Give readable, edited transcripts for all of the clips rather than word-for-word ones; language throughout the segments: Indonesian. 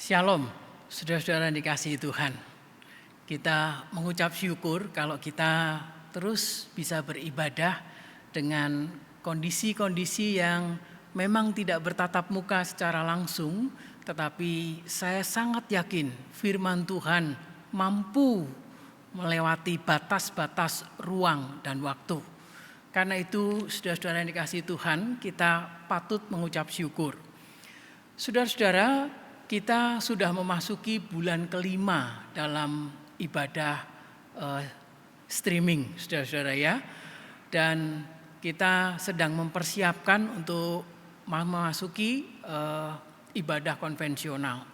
Shalom, saudara-saudara yang dikasihi Tuhan. Kita mengucap syukur kalau kita terus bisa beribadah dengan kondisi-kondisi yang memang tidak bertatap muka secara langsung, tetapi saya sangat yakin firman Tuhan mampu melewati batas-batas ruang dan waktu. Karena itu, saudara-saudara yang dikasihi Tuhan, kita patut mengucap syukur. Saudara-saudara, kita sudah memasuki bulan kelima dalam ibadah streaming, saudara-saudara ya. Dan kita sedang mempersiapkan untuk memasuki ibadah konvensional.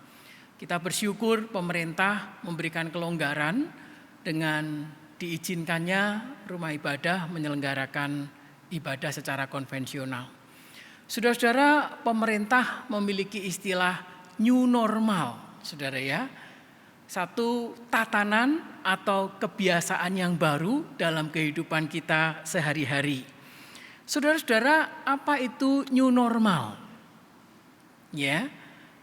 Kita bersyukur pemerintah memberikan kelonggaran dengan diizinkannya rumah ibadah menyelenggarakan ibadah secara konvensional. Saudara-saudara, pemerintah memiliki istilah new normal, saudara ya. Satu tatanan atau kebiasaan yang baru dalam kehidupan kita sehari-hari. Saudara-saudara, apa itu new normal? Ya,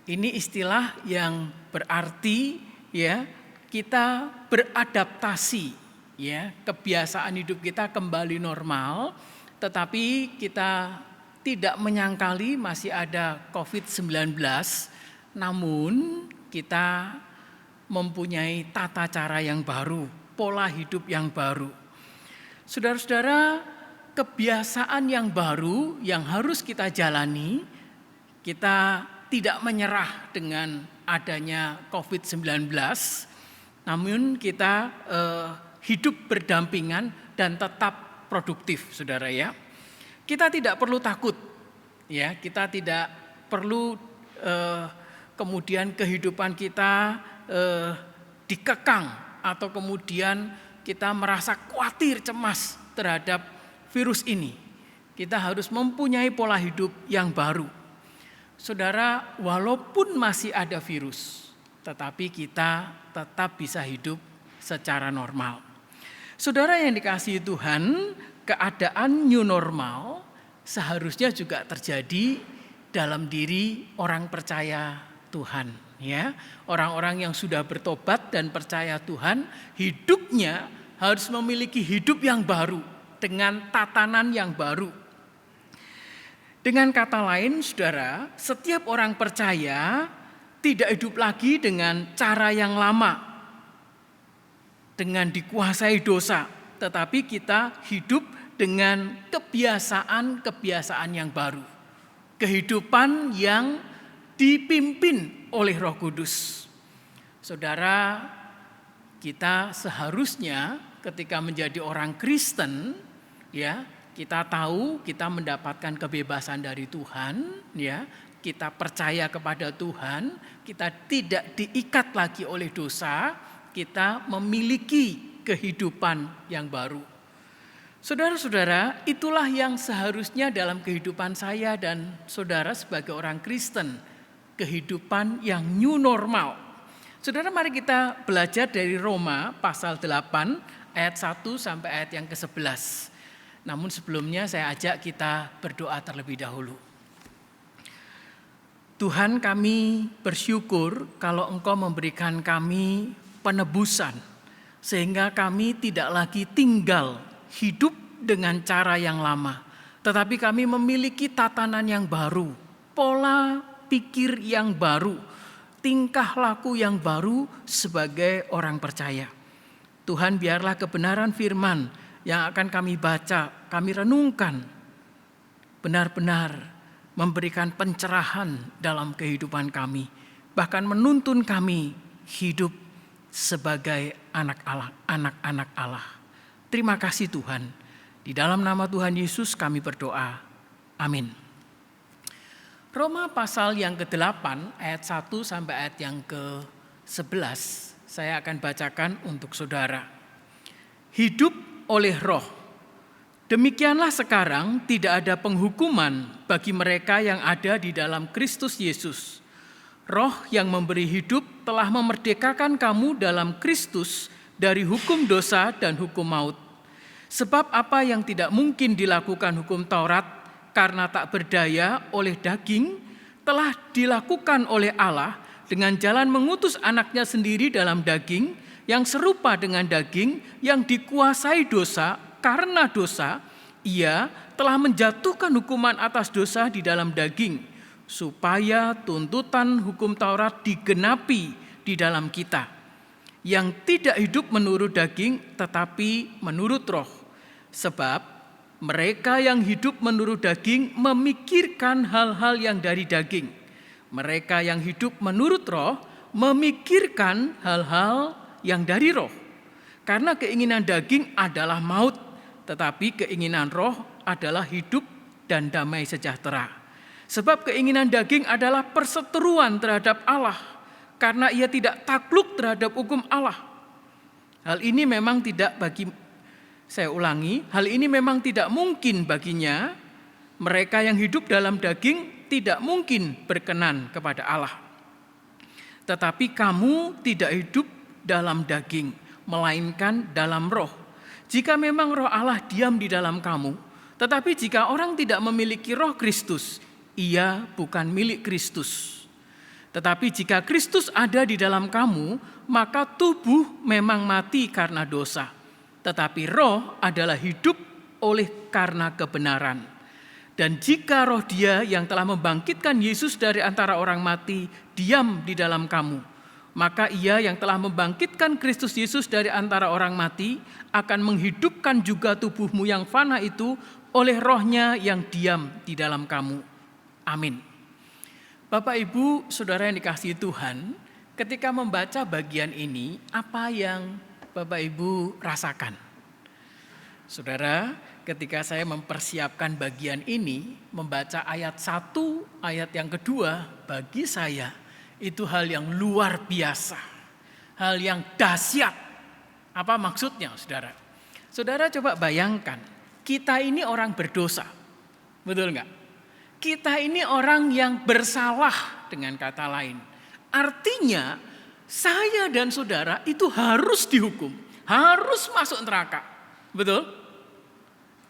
ini istilah yang berarti ya kita beradaptasi, ya kebiasaan hidup kita kembali normal, tetapi kita tidak menyangkali masih ada COVID-19. Namun kita mempunyai tata cara yang baru, pola hidup yang baru. Saudara-saudara, kebiasaan yang baru yang harus kita jalani, kita tidak menyerah dengan adanya COVID-19, namun kita hidup berdampingan dan tetap produktif, saudara ya. Kita tidak perlu takut, ya kita tidak perlu kemudian kehidupan kita dikekang atau kemudian kita merasa khawatir, cemas terhadap virus ini. Kita harus mempunyai pola hidup yang baru. Saudara, walaupun masih ada virus, tetapi kita tetap bisa hidup secara normal. Saudara yang dikasihi Tuhan, keadaan new normal seharusnya juga terjadi dalam diri orang percaya Tuhan, ya. Orang-orang yang sudah bertobat dan percaya Tuhan, hidupnya harus memiliki hidup yang baru dengan tatanan yang baru. Dengan kata lain, saudara, setiap orang percaya tidak hidup lagi dengan cara yang lama, dengan dikuasai dosa, tetapi kita hidup dengan kebiasaan-kebiasaan yang baru. Kehidupan yang dipimpin oleh Roh Kudus. Saudara, kita seharusnya ketika menjadi orang Kristen, ya, kita tahu kita mendapatkan kebebasan dari Tuhan, ya. Kita percaya kepada Tuhan, kita tidak diikat lagi oleh dosa, kita memiliki kehidupan yang baru. Saudara-saudara, itulah yang seharusnya dalam kehidupan saya dan saudara sebagai orang Kristen, kehidupan yang new normal. Saudara, mari kita belajar dari Roma pasal 8 ayat 1 sampai ayat yang ke-11. Namun sebelumnya saya ajak kita berdoa terlebih dahulu. Tuhan, kami bersyukur kalau Engkau memberikan kami penebusan, sehingga kami tidak lagi tinggal hidup dengan cara yang lama, tetapi kami memiliki tatanan yang baru, pola pikir yang baru, tingkah laku yang baru sebagai orang percaya. Tuhan, biarlah kebenaran firman yang akan kami baca, kami renungkan, benar-benar memberikan pencerahan dalam kehidupan kami, bahkan menuntun kami hidup sebagai anak-anak Allah. Terima kasih Tuhan. Di dalam nama Tuhan Yesus kami berdoa. Amin. Roma pasal yang ke-8 ayat 1 sampai ayat yang ke-11 saya akan bacakan untuk saudara. Hidup oleh Roh. Demikianlah sekarang tidak ada penghukuman bagi mereka yang ada di dalam Kristus Yesus. Roh yang memberi hidup telah memerdekakan kamu dalam Kristus dari hukum dosa dan hukum maut. Sebab apa yang tidak mungkin dilakukan hukum Taurat karena tak berdaya oleh daging, telah dilakukan oleh Allah dengan jalan mengutus anaknya sendiri dalam daging, yang serupa dengan daging, yang dikuasai dosa. Karena dosa, ia telah menjatuhkan hukuman atas dosa di dalam daging, supaya tuntutan hukum Taurat digenapi di dalam kita, yang tidak hidup menurut daging, tetapi menurut roh. Sebab mereka yang hidup menurut daging memikirkan hal-hal yang dari daging. Mereka yang hidup menurut roh memikirkan hal-hal yang dari roh. Karena keinginan daging adalah maut, tetapi keinginan roh adalah hidup dan damai sejahtera. Sebab keinginan daging adalah perseteruan terhadap Allah, karena ia tidak takluk terhadap hukum Allah. Hal ini memang tidak mungkin baginya. Mereka yang hidup dalam daging tidak mungkin berkenan kepada Allah. Tetapi kamu tidak hidup dalam daging, melainkan dalam roh. Jika memang roh Allah diam di dalam kamu, tetapi jika orang tidak memiliki roh Kristus, ia bukan milik Kristus. Tetapi jika Kristus ada di dalam kamu, maka tubuh memang mati karena dosa, tetapi roh adalah hidup oleh karena kebenaran. Dan jika roh Dia yang telah membangkitkan Yesus dari antara orang mati diam di dalam kamu, maka Ia yang telah membangkitkan Kristus Yesus dari antara orang mati akan menghidupkan juga tubuhmu yang fana itu oleh roh-Nya yang diam di dalam kamu. Amin. Bapak, Ibu, Saudara yang dikasihi Tuhan, ketika membaca bagian ini, apa yang Bapak Ibu rasakan? Saudara, ketika saya mempersiapkan bagian ini, membaca ayat 1, ayat yang kedua, bagi saya itu hal yang luar biasa, hal yang dahsyat. Apa maksudnya, saudara? Saudara coba bayangkan, kita ini orang berdosa, betul enggak? Kita ini orang yang bersalah, dengan kata lain. Artinya, saya dan saudara itu harus dihukum, harus masuk neraka, betul?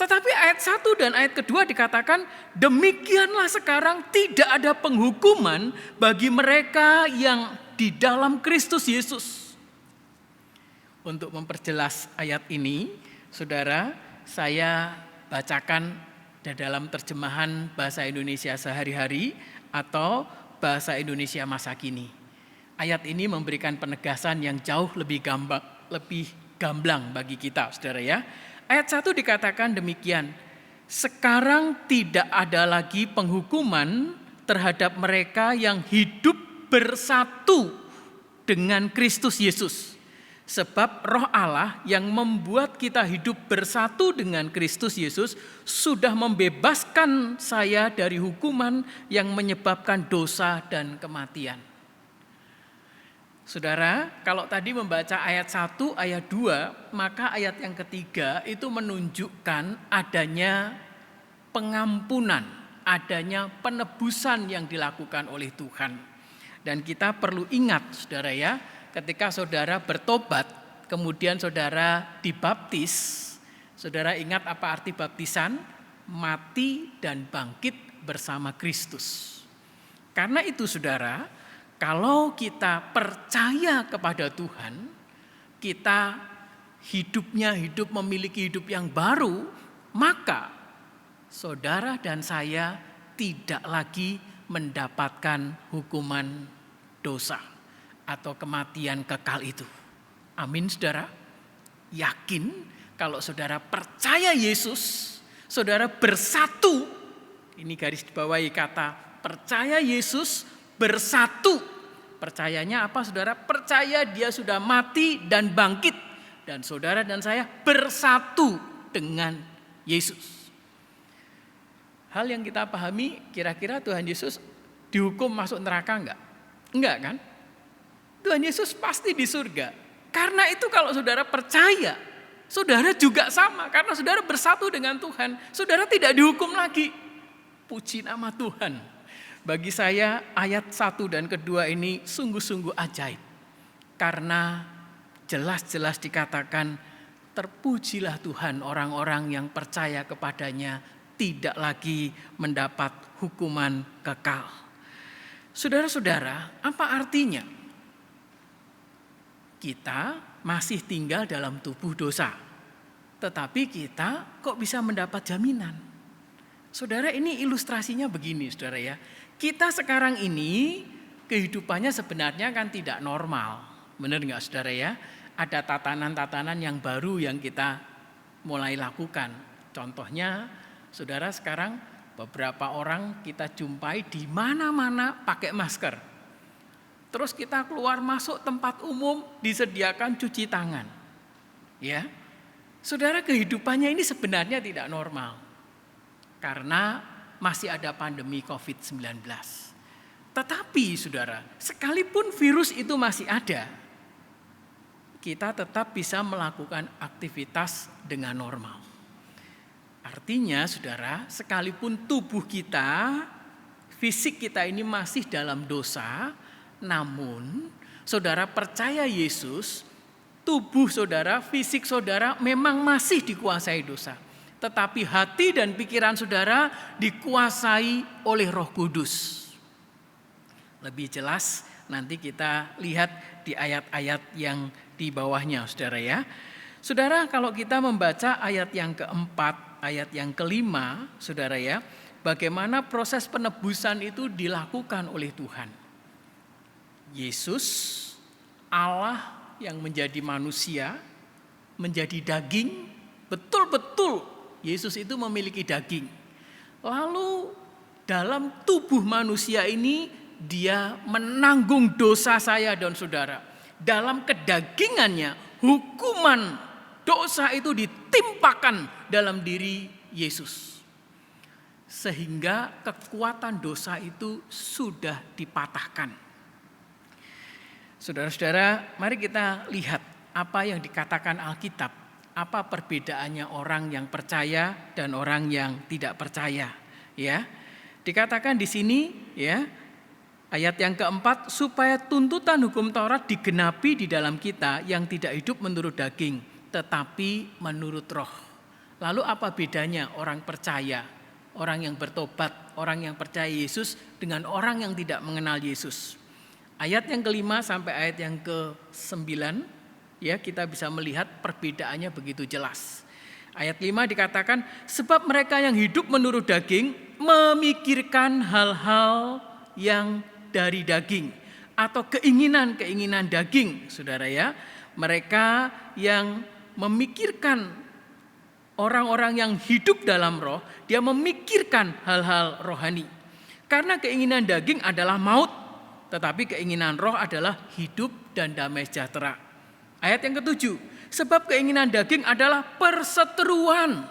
Tetapi ayat 1 dan ayat kedua dikatakan, demikianlah sekarang tidak ada penghukuman bagi mereka yang di dalam Kristus Yesus. Untuk memperjelas ayat ini, saudara, saya bacakan dalam terjemahan bahasa Indonesia sehari-hari atau bahasa Indonesia masa kini. Ayat ini memberikan penegasan yang jauh lebih gamblang bagi kita, saudara ya. Ayat 1 dikatakan demikian, sekarang tidak ada lagi penghukuman terhadap mereka yang hidup bersatu dengan Kristus Yesus. Sebab roh Allah yang membuat kita hidup bersatu dengan Kristus Yesus sudah membebaskan saya dari hukuman yang menyebabkan dosa dan kematian. Saudara, kalau tadi membaca ayat 1, ayat 2, maka ayat yang ketiga itu menunjukkan adanya pengampunan, adanya penebusan yang dilakukan oleh Tuhan. Dan kita perlu ingat, saudara ya, ketika saudara bertobat, kemudian saudara dibaptis, saudara ingat apa arti baptisan? Mati dan bangkit bersama Kristus. Karena itu saudara, kalau kita percaya kepada Tuhan, kita hidup memiliki hidup yang baru, maka saudara dan saya tidak lagi mendapatkan hukuman dosa atau kematian kekal itu. Amin, saudara. Yakin kalau saudara percaya Yesus, saudara bersatu. Ini garis dibawahi kata percaya Yesus bersatu. Percayanya apa, saudara? Percaya Dia sudah mati dan bangkit. Dan saudara dan saya bersatu dengan Yesus. Hal yang kita pahami, kira-kira Tuhan Yesus dihukum masuk neraka enggak? Enggak kan? Tuhan Yesus pasti di surga. Karena itu kalau saudara percaya, saudara juga sama. Karena saudara bersatu dengan Tuhan, saudara tidak dihukum lagi. Puji nama Tuhan. Bagi saya ayat 1 dan kedua ini sungguh-sungguh ajaib. Karena jelas-jelas dikatakan, terpujilah Tuhan orang-orang yang percaya kepadanya tidak lagi mendapat hukuman kekal. Saudara-saudara, apa artinya? Kita masih tinggal dalam tubuh dosa, tetapi kita kok bisa mendapat jaminan? Saudara, ini ilustrasinya begini, saudara ya. Kita sekarang ini kehidupannya sebenarnya kan tidak normal. Benar nggak, saudara ya? Ada tatanan-tatanan yang baru yang kita mulai lakukan. Contohnya, saudara, sekarang beberapa orang kita jumpai di mana-mana pakai masker. Terus kita keluar masuk tempat umum disediakan cuci tangan. Ya. Saudara, kehidupannya ini sebenarnya tidak normal. Karena masih ada pandemi COVID-19. Tetapi saudara, sekalipun virus itu masih ada, kita tetap bisa melakukan aktivitas dengan normal. Artinya saudara, sekalipun tubuh kita, fisik kita ini masih dalam dosa, namun saudara percaya Yesus, tubuh saudara, fisik saudara memang masih dikuasai dosa. Tetapi hati dan pikiran saudara dikuasai oleh Roh Kudus. Lebih jelas nanti kita lihat di ayat-ayat yang di bawahnya, saudara ya. Saudara, kalau kita membaca ayat yang keempat, ayat yang kelima, saudara ya, bagaimana proses penebusan itu dilakukan oleh Tuhan. Yesus, Allah yang menjadi manusia, menjadi daging, betul-betul Yesus itu memiliki daging. Lalu dalam tubuh manusia ini dia menanggung dosa saya dan saudara. Dalam kedagingannya hukuman dosa itu ditimpakan dalam diri Yesus. Sehingga kekuatan dosa itu sudah dipatahkan. Saudara-saudara, mari kita lihat apa yang dikatakan Alkitab. Apa perbedaannya orang yang percaya dan orang yang tidak percaya, ya. Dikatakan di sini, ya, ayat yang keempat, supaya tuntutan hukum Taurat digenapi di dalam kita yang tidak hidup menurut daging, tetapi menurut Roh. Lalu apa bedanya orang percaya, orang yang bertobat, orang yang percaya Yesus dengan orang yang tidak mengenal Yesus? Ayat yang kelima sampai ayat yang ke-9, ya, kita bisa melihat perbedaannya begitu jelas. Ayat 5 dikatakan, sebab mereka yang hidup menurut daging memikirkan hal-hal yang dari daging atau keinginan-keinginan daging, saudara ya. Mereka yang memikirkan, orang-orang yang hidup dalam roh, dia memikirkan hal-hal rohani. Karena keinginan daging adalah maut, tetapi keinginan roh adalah hidup dan damai sejahtera. Ayat yang ke-7, sebab keinginan daging adalah perseteruan.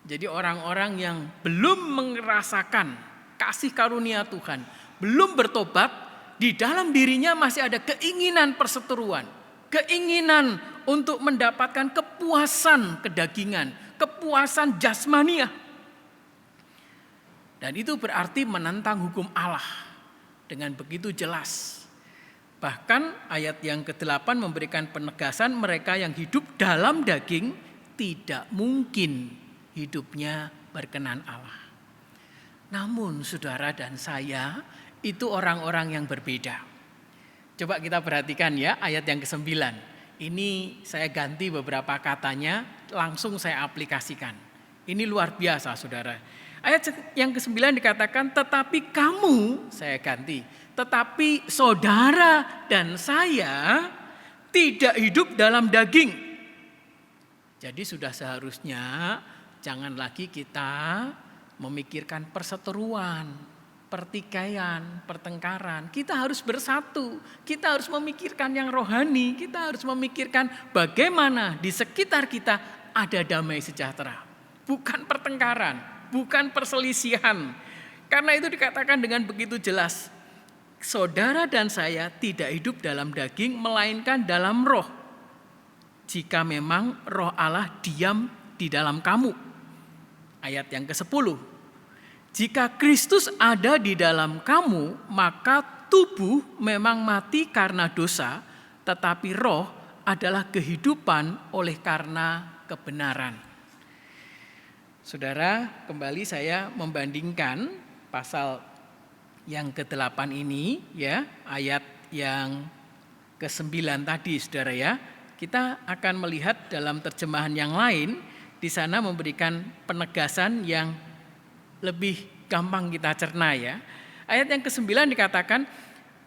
Jadi orang-orang yang belum merasakan kasih karunia Tuhan, belum bertobat, di dalam dirinya masih ada keinginan perseteruan, keinginan untuk mendapatkan kepuasan kedagingan, kepuasan jasmania. Dan itu berarti menentang hukum Allah dengan begitu jelas. Bahkan ayat yang ke-8 memberikan penegasan mereka yang hidup dalam daging tidak mungkin hidupnya berkenan Allah. Namun saudara dan saya itu orang-orang yang berbeda. Coba kita perhatikan ya ayat yang ke-9. Ini saya ganti beberapa katanya, langsung saya aplikasikan. Ini luar biasa saudara. Ayat yang ke-9 dikatakan, tetapi kamu, saya ganti, tetapi saudara dan saya tidak hidup dalam daging. Jadi sudah seharusnya jangan lagi kita memikirkan perseteruan, pertikaian, pertengkaran. Kita harus bersatu, kita harus memikirkan yang rohani, kita harus memikirkan bagaimana di sekitar kita ada damai sejahtera. Bukan pertengkaran, bukan perselisihan. Karena itu dikatakan dengan begitu jelas, saudara dan saya tidak hidup dalam daging melainkan dalam roh. Jika memang roh Allah diam di dalam kamu. Ayat yang ke-10. Jika Kristus ada di dalam kamu, maka tubuh memang mati karena dosa, tetapi roh adalah kehidupan oleh karena kebenaran. Saudara, kembali saya membandingkan pasal Yang ke-8 ini ya, ayat yang ke-9 tadi Saudara ya. Kita akan melihat dalam terjemahan yang lain di sana memberikan penegasan yang lebih gampang kita cerna ya. Ayat yang ke-9 dikatakan,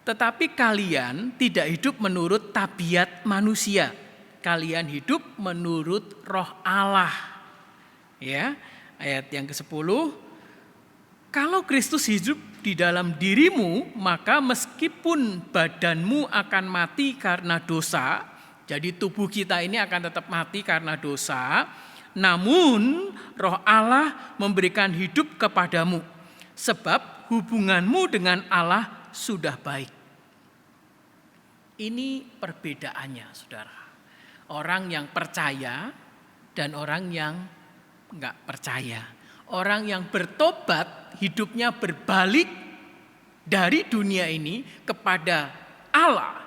tetapi kalian tidak hidup menurut tabiat manusia. Kalian hidup menurut Roh Allah. Ya, ayat yang ke-10, kalau Kristus hidup di dalam dirimu, maka meskipun badanmu akan mati karena dosa, jadi tubuh kita ini akan tetap mati karena dosa, namun Roh Allah memberikan hidup kepadamu, sebab hubunganmu dengan Allah sudah baik. Ini perbedaannya, Saudara. Orang yang percaya dan orang yang enggak percaya. Orang yang bertobat, hidupnya berbalik dari dunia ini kepada Allah.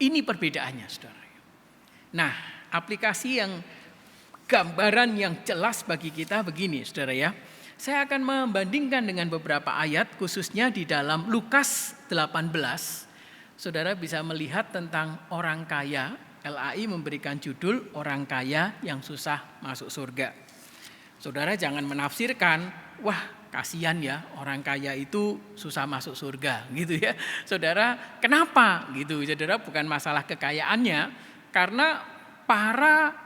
Ini perbedaannya, Saudara. Nah, aplikasi yang gambaran yang jelas bagi kita begini, Saudara ya. Saya akan membandingkan dengan beberapa ayat khususnya di dalam Lukas 18. Saudara bisa melihat tentang orang kaya. LAI memberikan judul orang kaya yang susah masuk surga. Saudara jangan menafsirkan, wah kasihan ya orang kaya itu susah masuk surga gitu ya. Saudara kenapa gitu, saudara bukan masalah kekayaannya. Karena para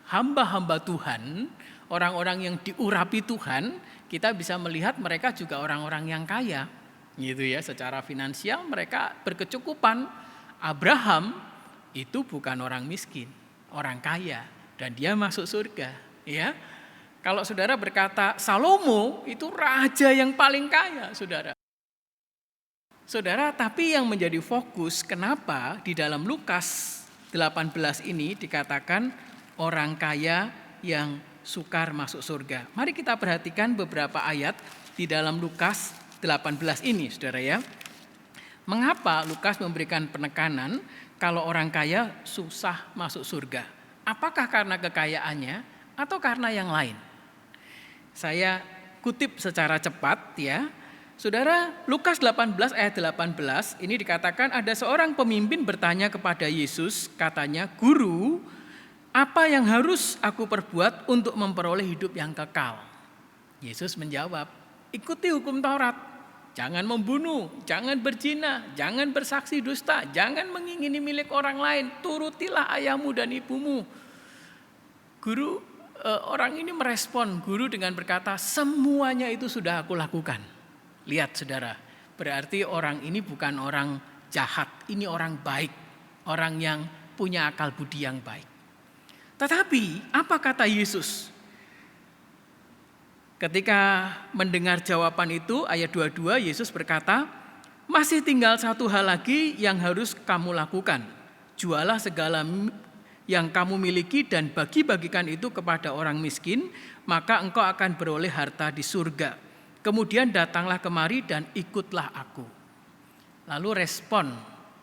hamba-hamba Tuhan, orang-orang yang diurapi Tuhan, kita bisa melihat mereka juga orang-orang yang kaya gitu ya. Secara finansial mereka berkecukupan. Abraham itu bukan orang miskin, orang kaya dan dia masuk surga ya. Kalau saudara berkata Salomo itu raja yang paling kaya, saudara. Saudara, tapi yang menjadi fokus kenapa di dalam Lukas 18 ini dikatakan orang kaya yang sukar masuk surga. Mari kita perhatikan beberapa ayat di dalam Lukas 18 ini, saudara ya. Mengapa Lukas memberikan penekanan kalau orang kaya susah masuk surga? Apakah karena kekayaannya atau karena yang lain? Saya kutip secara cepat ya. Saudara, Lukas 18 ayat 18 ini dikatakan ada seorang pemimpin bertanya kepada Yesus, katanya, "Guru, apa yang harus aku perbuat untuk memperoleh hidup yang kekal?" Yesus menjawab, "Ikuti hukum Taurat. Jangan membunuh, jangan berzina, jangan bersaksi dusta, jangan mengingini milik orang lain, turutilah ayahmu dan ibumu." Guru, orang ini merespon guru dengan berkata, "Semuanya itu sudah aku lakukan." Lihat saudara, berarti orang ini bukan orang jahat, ini orang baik, orang yang punya akal budi yang baik. Tetapi apa kata Yesus? Ketika mendengar jawaban itu, ayat 22, Yesus berkata, "Masih tinggal satu hal lagi yang harus kamu lakukan. Jualah segala yang kamu miliki dan bagi-bagikan itu kepada orang miskin, maka engkau akan beroleh harta di surga. Kemudian datanglah kemari dan ikutlah aku." Lalu respon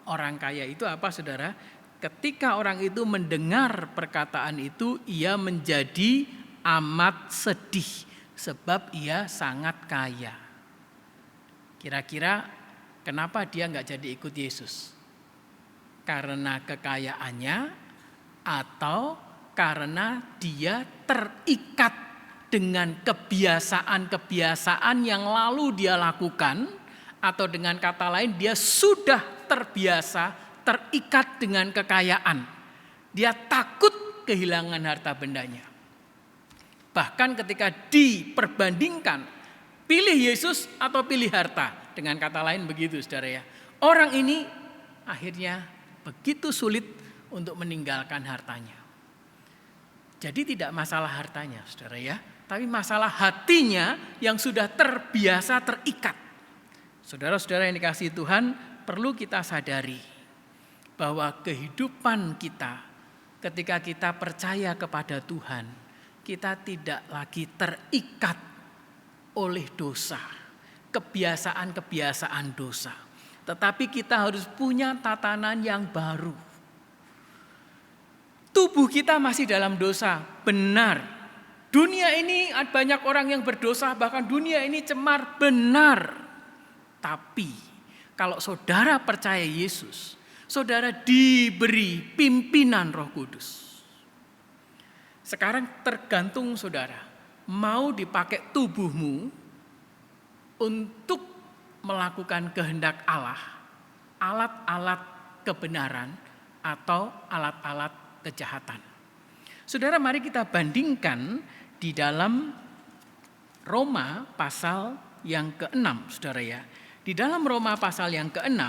orang kaya itu apa, saudara? Ketika orang itu mendengar perkataan itu, ia menjadi amat sedih sebab ia sangat kaya. Kira-kira kenapa dia nggak jadi ikut Yesus? Karena kekayaannya atau karena dia terikat dengan kebiasaan-kebiasaan yang lalu dia lakukan, atau dengan kata lain dia sudah terbiasa terikat dengan kekayaan. Dia takut kehilangan harta bendanya. Bahkan ketika diperbandingkan pilih Yesus atau pilih harta, dengan kata lain begitu saudara ya. Orang ini akhirnya begitu sulit untuk meninggalkan hartanya. Jadi tidak masalah hartanya saudara ya, tapi masalah hatinya yang sudah terbiasa terikat. Saudara-saudara yang dikasihi Tuhan, perlu kita sadari bahwa kehidupan kita ketika kita percaya kepada Tuhan, kita tidak lagi terikat oleh dosa, kebiasaan-kebiasaan dosa. Tetapi kita harus punya tatanan yang baru. Tubuh kita masih dalam dosa, benar. Dunia ini banyak orang yang berdosa, bahkan dunia ini cemar, benar. Tapi kalau saudara percaya Yesus, saudara diberi pimpinan Roh Kudus. Sekarang tergantung saudara, mau dipakai tubuhmu untuk melakukan kehendak Allah, alat-alat kebenaran atau alat-alat kejahatan. Saudara, mari kita bandingkan di dalam Roma pasal yang ke-6, saudara ya. Di dalam Roma pasal yang ke-6,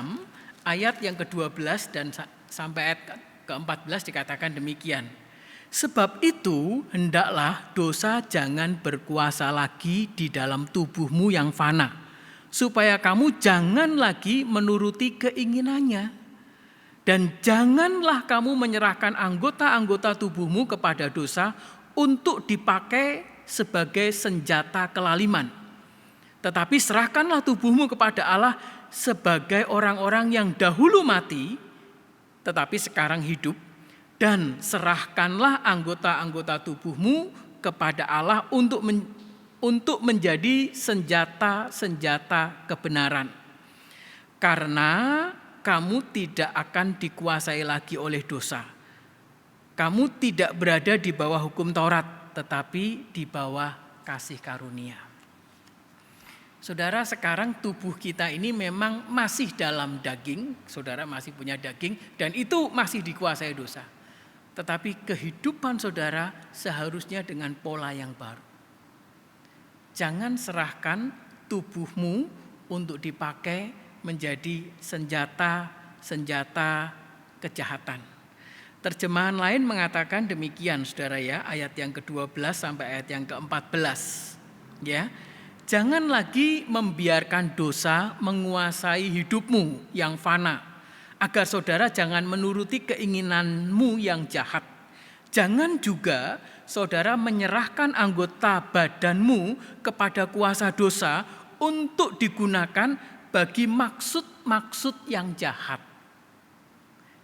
ayat yang ke-12 dan sampai ayat ke-14 dikatakan demikian. Sebab itu hendaklah dosa jangan berkuasa lagi di dalam tubuhmu yang fana, supaya kamu jangan lagi menuruti keinginannya. Dan janganlah kamu menyerahkan anggota-anggota tubuhmu kepada dosa untuk dipakai sebagai senjata kelaliman. Tetapi serahkanlah tubuhmu kepada Allah sebagai orang-orang yang dahulu mati, tetapi sekarang hidup. Dan serahkanlah anggota-anggota tubuhmu kepada Allah untuk menjadi senjata-senjata kebenaran. Karena kamu tidak akan dikuasai lagi oleh dosa. Kamu tidak berada di bawah hukum Taurat, tetapi di bawah kasih karunia. Saudara, sekarang tubuh kita ini memang masih dalam daging, saudara masih punya daging, dan itu masih dikuasai dosa. Tetapi kehidupan saudara seharusnya dengan pola yang baru. Jangan serahkan tubuhmu untuk dipakai menjadi senjata-senjata kejahatan. Terjemahan lain mengatakan demikian, saudara ya, ayat yang ke-12 sampai ayat yang ke-14. Ya, jangan lagi membiarkan dosa menguasai hidupmu yang fana, agar saudara jangan menuruti keinginanmu yang jahat. Jangan juga saudara menyerahkan anggota badanmu kepada kuasa dosa untuk digunakan bagi maksud-maksud yang jahat.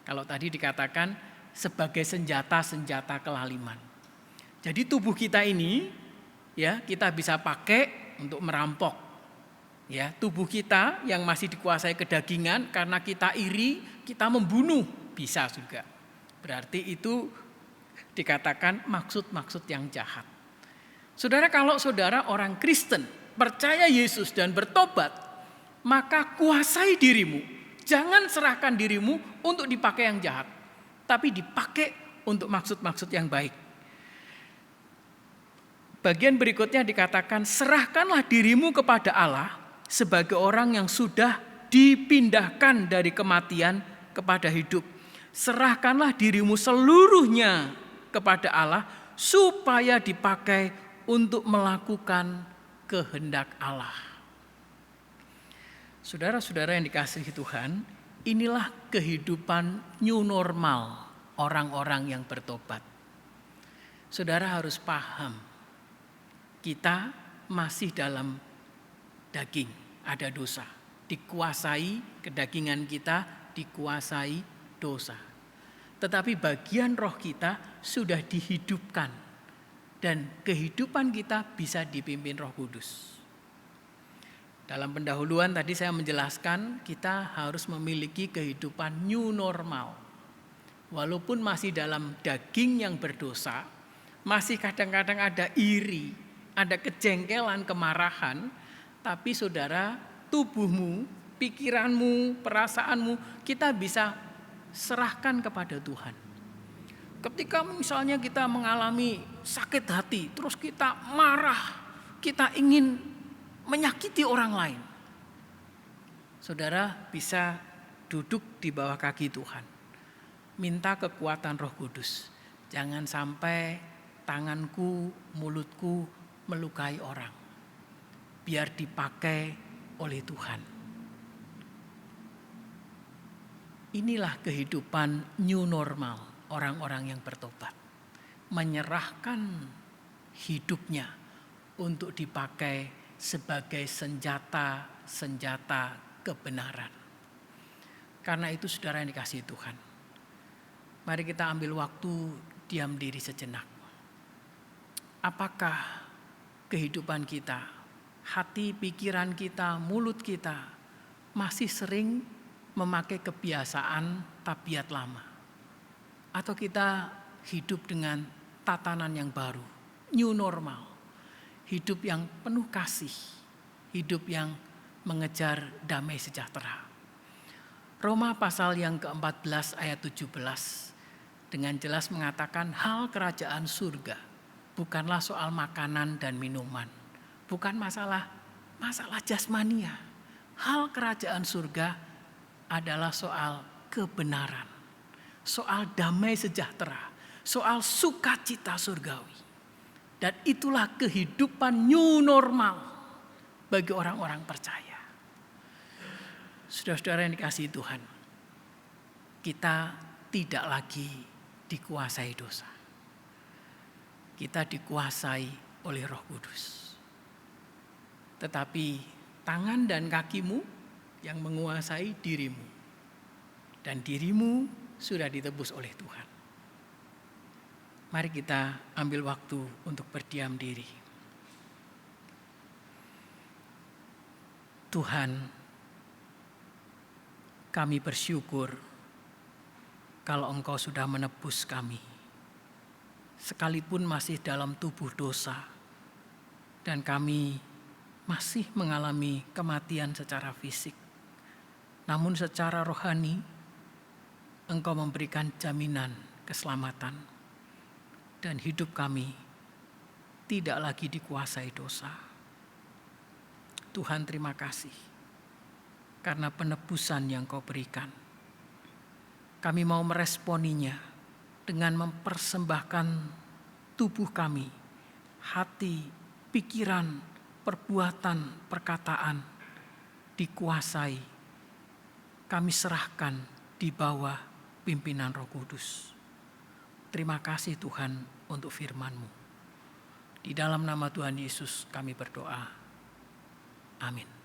Kalau tadi dikatakan sebagai senjata-senjata kelaliman. Jadi tubuh kita ini ya kita bisa pakai untuk merampok. Ya, tubuh kita yang masih dikuasai kedagingan karena kita iri, kita membunuh, bisa juga. Berarti itu dikatakan maksud-maksud yang jahat. Saudara, kalau saudara orang Kristen, percaya Yesus dan bertobat, maka kuasai dirimu. Jangan serahkan dirimu untuk dipakai yang jahat, tapi dipakai untuk maksud-maksud yang baik. Bagian berikutnya dikatakan, serahkanlah dirimu kepada Allah sebagai orang yang sudah dipindahkan dari kematian kepada hidup. Serahkanlah dirimu seluruhnya kepada Allah supaya dipakai untuk melakukan kehendak Allah. Saudara-saudara yang dikasihi Tuhan, inilah kehidupan new normal orang-orang yang bertobat. Saudara harus paham, kita masih dalam daging, ada dosa. Dikuasai kedagingan kita, dikuasai dosa. Tetapi bagian roh kita sudah dihidupkan. Dan kehidupan kita bisa dipimpin Roh Kudus. Dalam pendahuluan tadi saya menjelaskan kita harus memiliki kehidupan new normal. Walaupun masih dalam daging yang berdosa, masih kadang-kadang ada iri, ada kejengkelan, kemarahan, tapi saudara, tubuhmu, pikiranmu, perasaanmu, kita bisa serahkan kepada Tuhan. Ketika misalnya kita mengalami sakit hati, terus kita marah, kita ingin menyakiti orang lain. Saudara bisa duduk di bawah kaki Tuhan. Minta kekuatan Roh Kudus. Jangan sampai tanganku, mulutku melukai orang. Biar dipakai oleh Tuhan. Inilah kehidupan new normal orang-orang yang bertobat. Menyerahkan hidupnya untuk dipakai sebagai senjata-senjata kebenaran. Karena itu saudara yang dikasihi Tuhan, mari kita ambil waktu diam diri sejenak. Apakah kehidupan kita, hati, pikiran kita, mulut kita masih sering memakai kebiasaan tabiat lama. Atau kita hidup dengan tatanan yang baru, new normal. Hidup yang penuh kasih, hidup yang mengejar damai sejahtera. Roma pasal yang ke-14 ayat 17 dengan jelas mengatakan hal kerajaan surga bukanlah soal makanan dan minuman, bukan masalah jasmania. Hal kerajaan surga adalah soal kebenaran, soal damai sejahtera, soal sukacita surgawi. Dan itulah kehidupan new normal bagi orang-orang percaya. Saudara-saudara yang dikasihi Tuhan, kita tidak lagi dikuasai dosa. Kita dikuasai oleh Roh Kudus. Tetapi tangan dan kakimu yang menguasai dirimu. Dan dirimu sudah ditebus oleh Tuhan. Mari kita ambil waktu untuk berdiam diri. Tuhan, kami bersyukur kalau Engkau sudah menebus kami. Sekalipun masih dalam tubuh dosa dan kami masih mengalami kematian secara fisik. Namun secara rohani Engkau memberikan jaminan keselamatan. Dan hidup kami tidak lagi dikuasai dosa. Tuhan, terima kasih karena penebusan yang Kau berikan. Kami mau meresponinya dengan mempersembahkan tubuh kami, hati, pikiran, perbuatan, perkataan dikuasai. Kami serahkan di bawah pimpinan Roh Kudus. Terima kasih Tuhan untuk firman-Mu. Di dalam nama Tuhan Yesus kami berdoa. Amin.